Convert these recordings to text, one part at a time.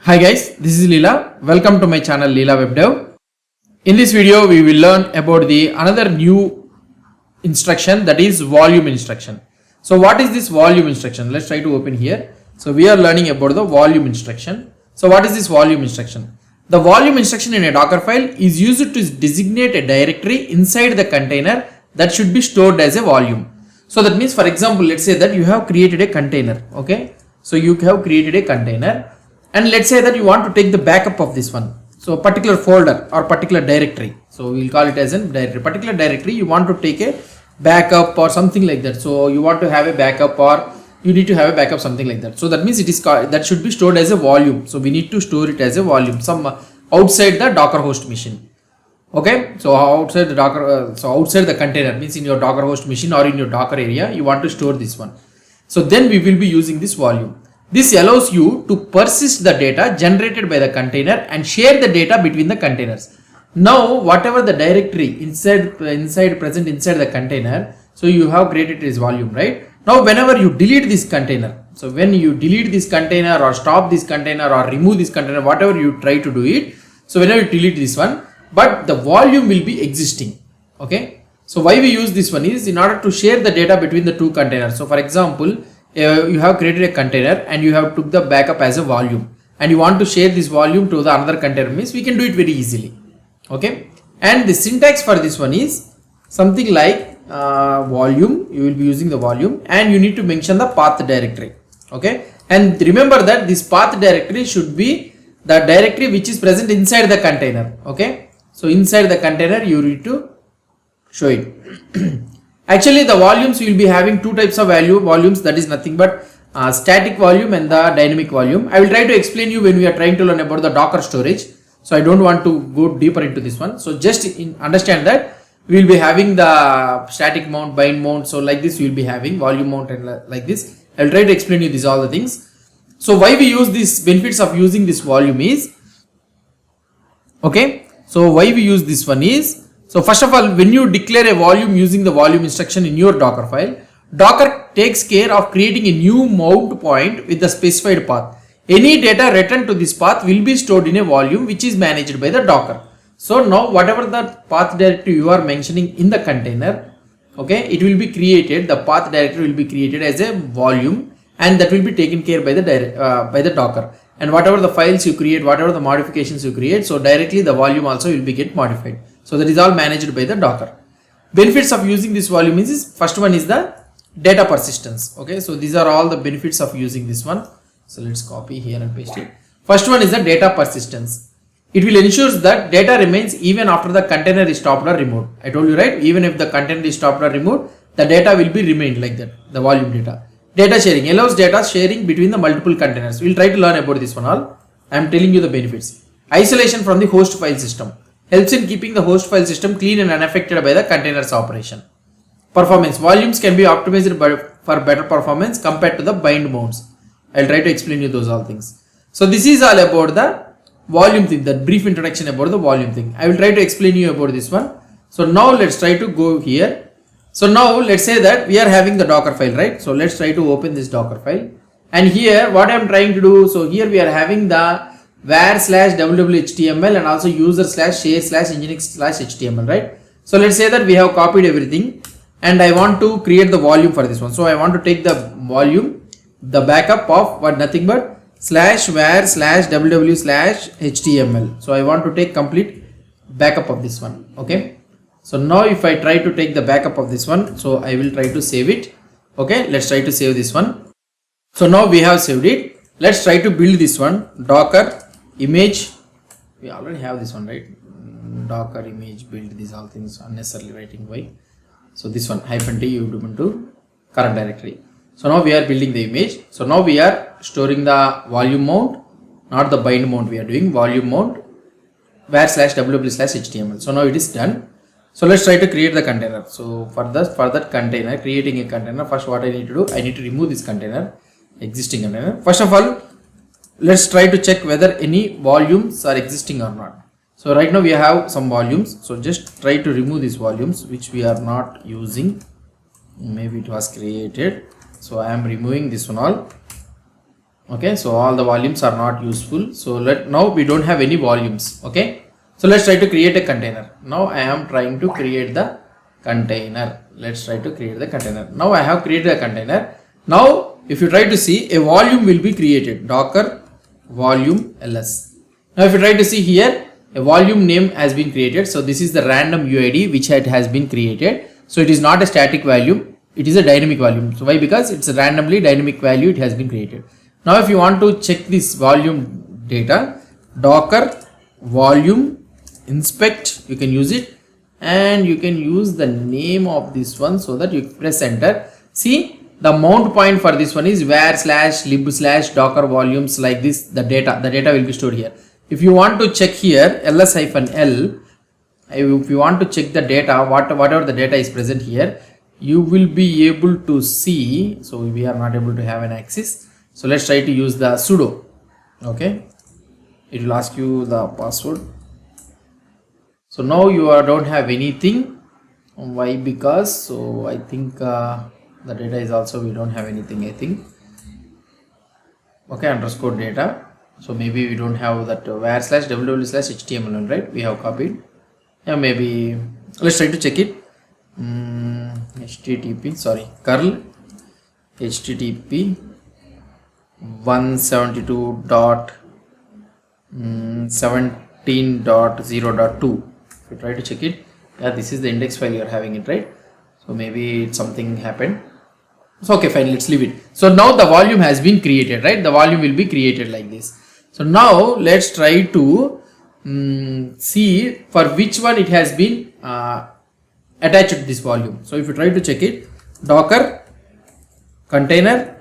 Hi guys, this is Leela. Welcome to my channel Leela WebDev. In this video, we will learn about the another new instruction, that is volume instruction. So what is this volume instruction? Let's try to open here. So we are learning about the volume instruction. So what is this volume instruction? The volume instruction in a Docker file is used to designate a directory inside the container that should be stored as a volume. So that means, for example, let's say that you have created a container. Okay. So you have created a container. And let's say that you want to take the backup of this one. So particular folder or particular directory. So we'll call it as a directory. Particular directory, you want to take a backup or something like that. So you want to have a backup or you need to have a backup, something like that. So that means it is called, that should be stored as a volume. So we need to store it as a volume, some outside the Docker host machine. Okay. So outside the Docker, outside the container means in your Docker host machine or in your Docker area, you want to store this one. So then we will be using this volume. This allows you to persist the data generated by the container and share the data between the containers. Now, whatever the directory present inside the container, so you have created this volume, right? Now, whenever you delete this container, so when you delete this container or stop this container or remove this container, whatever you try to do it, so whenever you delete this one, but the volume will be existing. Okay. So why we use this one is in order to share the data between the two containers. So for example, you have created a container and you have took the backup as a volume and you want to share this volume to the another container, means we can do it very easily. Okay. And the syntax for this one is something like volume. You will be using the volume and you need to mention the path directory. Okay. And remember that this path directory should be the directory which is present inside the container. Okay. So inside the container you need to show it. Actually, the volumes we will be having two types of volumes, that is nothing but static volume and the dynamic volume. I will try to explain you when we are trying to learn about the Docker storage. So I don't want to go deeper into this one. So just understand that we will be having the static mount, bind mount. So like this we will be having volume mount and like this. I will try to explain you these all the things. So why we use these benefits of using this volume is, okay. So why we use this one is, so first of all, when you declare a volume using the volume instruction in your Docker file, Docker takes care of creating a new mount point with the specified path. Any data returned to this path will be stored in a volume which is managed by the Docker. So now whatever the path directory you are mentioning in the container, okay, it will be created, the path directory will be created as a volume and that will be taken care by the Docker. And whatever the files you create, whatever the modifications you create, so directly the volume also will be get modified. So that is all managed by the Docker. Benefits of using this volume is first one is the data persistence. Okay, so these are all the benefits of using this one. So let's copy here and paste it. First one is the data persistence. It will ensure that data remains even after the container is stopped or removed. I told you, right? Even if the container is stopped or removed, the data will be remained like that. The volume data. Data sharing allows data sharing between the multiple containers. We'll try to learn about this one all. I am telling you the benefits. Isolation from the host file system. Helps in keeping the host file system clean and unaffected by the container's operation. Performance. Volumes can be optimized for better performance compared to the bind mounts. I'll try to explain you those all things. So this is all about the volume thing, the brief introduction about the volume thing. I will try to explain you about this one. So now let's try to go here. So now let's say that we are having the Docker file, right? So let's try to open this Docker file. And here what I am trying to do, so here we are having the var/www.html and also user/share/nginx/html, right? So let's say that we have copied everything and I want to create the volume for this one. So I want to take the volume, the backup of what, nothing but /var/www/html. So I want to take complete backup of this one. Okay. So now if I try to take the backup of this one, so I will try to save it. Okay. Let's try to save this one. So now we have saved it. Let's try to build this one. Docker image, we already have this one, right? Docker image build, these all things unnecessarily writing why. So this one -t ubuntu current directory. So now we are building the image. So now we are storing the volume mount, not the bind mount. We are doing volume mount var/www/html. So now it is done. So let's try to create the container. So for that container, creating a container, first what I need to do, I need to remove this container, existing container. First of all, let's try to check whether any volumes are existing or not. So right now we have some volumes. So just try to remove these volumes which we are not using. Maybe it was created. So I am removing this one all. Okay, so all the volumes are not useful. So now we don't have any volumes. Okay, so let's try to create a container. Now I am trying to create the container. Let's try to create the container. Now I have created a container. Now if you try to see, a volume will be created, Docker volume ls. Now if you try to see here, a volume name has been created. So this is the random UID which has been created. So it is not a static volume, it is a dynamic volume. So why? Because it's a randomly dynamic value, it has been created. Now if you want to check this volume data, Docker volume inspect, you can use it, and you can use the name of this one, so that you press enter. See, the mount point for this one is var/lib/docker volumes, like this. The data will be stored here. If you want to check here ls-l, if you want to check the data, whatever the data is present here, you will be able to see. So we are not able to have an access. So let's try to use the sudo. Okay, it will ask you the password. So now you don't have anything. Why? Because so I think the data is also, we don't have anything, I think. Okay, underscore data. So maybe we don't have that var/www/html, right? We have copied. Yeah, maybe let's try to check it. http, sorry, curl http 172.17.0.2. If you try to check it, yeah, this is the index file you are having it, right? So maybe something happened. So okay, fine, let's leave it. So now the volume has been created, right? The volume will be created like this. So now let's try to see for which one it has been attached to this volume. So if you try to check it, Docker container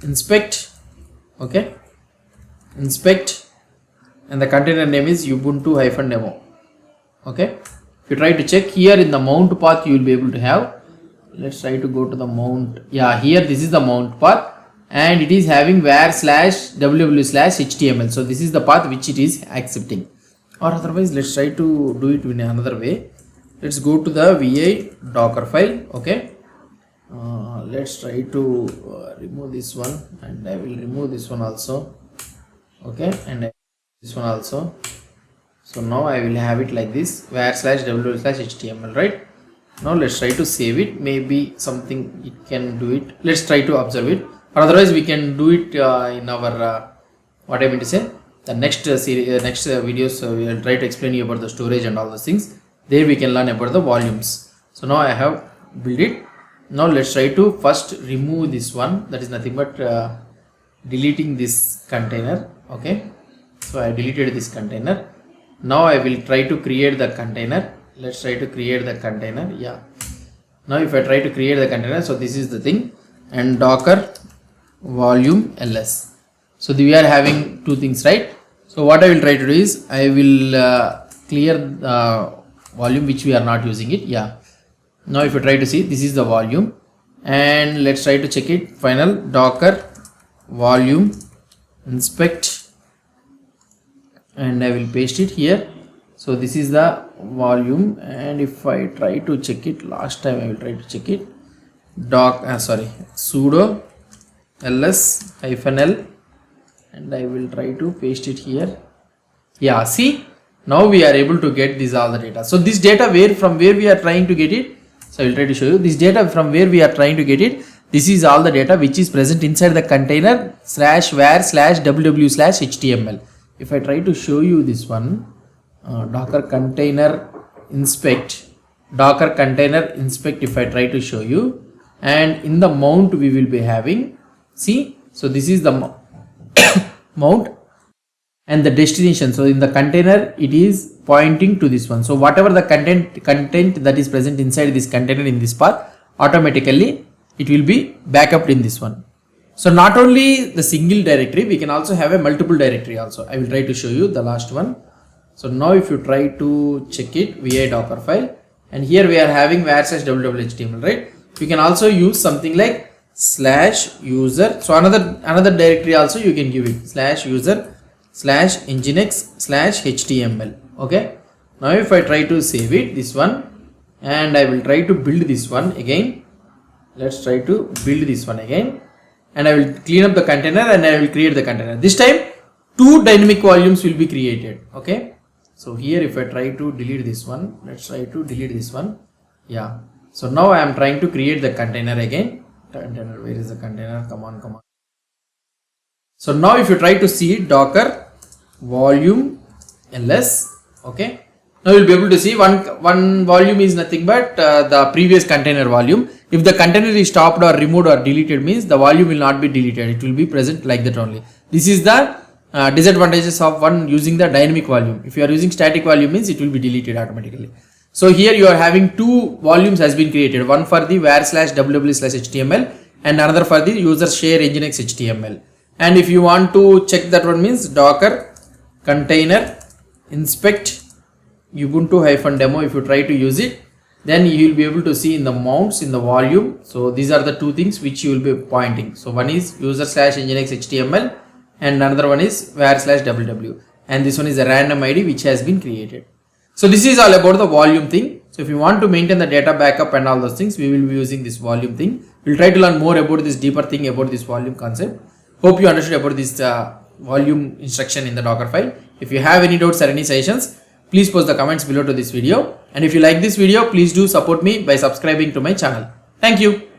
inspect, okay, inspect, and the container name is ubuntu-demo. Okay, if you try to check here in the mount path, you will be able to have. Let's try to go to the mount. Yeah, here this is the mount path, and it is having var/www/html. So this is the path which it is accepting. Or otherwise, let's try to do it in another way. Let's go to the vi Dockerfile. Okay, let's try to remove this one, and I will remove this one also. Okay, and this one also. So now I will have it like this, var/www/html, right? Now let's try to save it. Maybe something it can do it. Let's try to observe it. Or otherwise we can do it in our what I mean to say, the next next videos. We will try to explain you about the storage and all those things. There we can learn about the volumes. So now I have built it. Now let's try to first remove this one. That is nothing but deleting this container. Okay, so I deleted this container. Now I will try to create the container. Let's try to create the container. Yeah, now if I try to create the container, so this is the thing, and Docker volume ls. So we are having two things, right? So what I will try to do is I will clear the volume which we are not using it. Yeah, now if you try to see, this is the volume, and let's try to check it. Final Docker volume inspect, and I will paste it here. So this is the volume, and if I try to check it, last time I will try to check it, sudo ls-l, and I will try to paste it here. Yeah, see, now we are able to get this all the data. So this data from where we are trying to get it, so I will try to show you this data from where we are trying to get it. This is all the data which is present inside the container /var/www/html. If I try to show you this one, Docker container inspect, if I try to show you, and in the mount we will be having, see, so this is the mount and the destination. So in the container it is pointing to this one. So whatever the content that is present inside this container in this path, automatically it will be backup in this one. So not only the single directory, we can also have a multiple directory also. I will try to show you the last one. So now if you try to check it, vi Dockerfile, and here we are having var/www/html, right? You can also use something like /user. So another directory also you can give it, /user/nginx/html. Okay, now if I try to save it, this one, and I will try to build this one again. Let's try to build this one again, and I will clean up the container and I will create the container. This time 2 dynamic volumes will be created. Okay. So here if I try to delete this one, let's try to delete this one. Yeah. So now I am trying to create the container again. Container, where is the container? Come on. So now if you try to see Docker volume ls, okay. Now you'll be able to see one volume is nothing but the previous container volume. If the container is stopped or removed or deleted, means the volume will not be deleted. It will be present like that only. This is the disadvantages of one using the dynamic volume. If you are using static volume, means it will be deleted automatically. So here you are having 2 volumes has been created. One for the var/www/html and another for the user share nginx html. And if you want to check that one, means docker container inspect ubuntu-demo. If you try to use it, then you will be able to see in the mounts in the volume. So these are the 2 things which you will be pointing. So one is user/nginx html and another one is var/www, and this one is a random ID which has been created. So this is all about the volume thing. So if you want to maintain the data backup and all those things, we will be using this volume thing. We'll try to learn more about this deeper thing about this volume concept. Hope you understood about this volume instruction in the Docker file. If you have any doubts or any suggestions, please post the comments below to this video. And if you like this video, please do support me by subscribing to my channel. Thank you.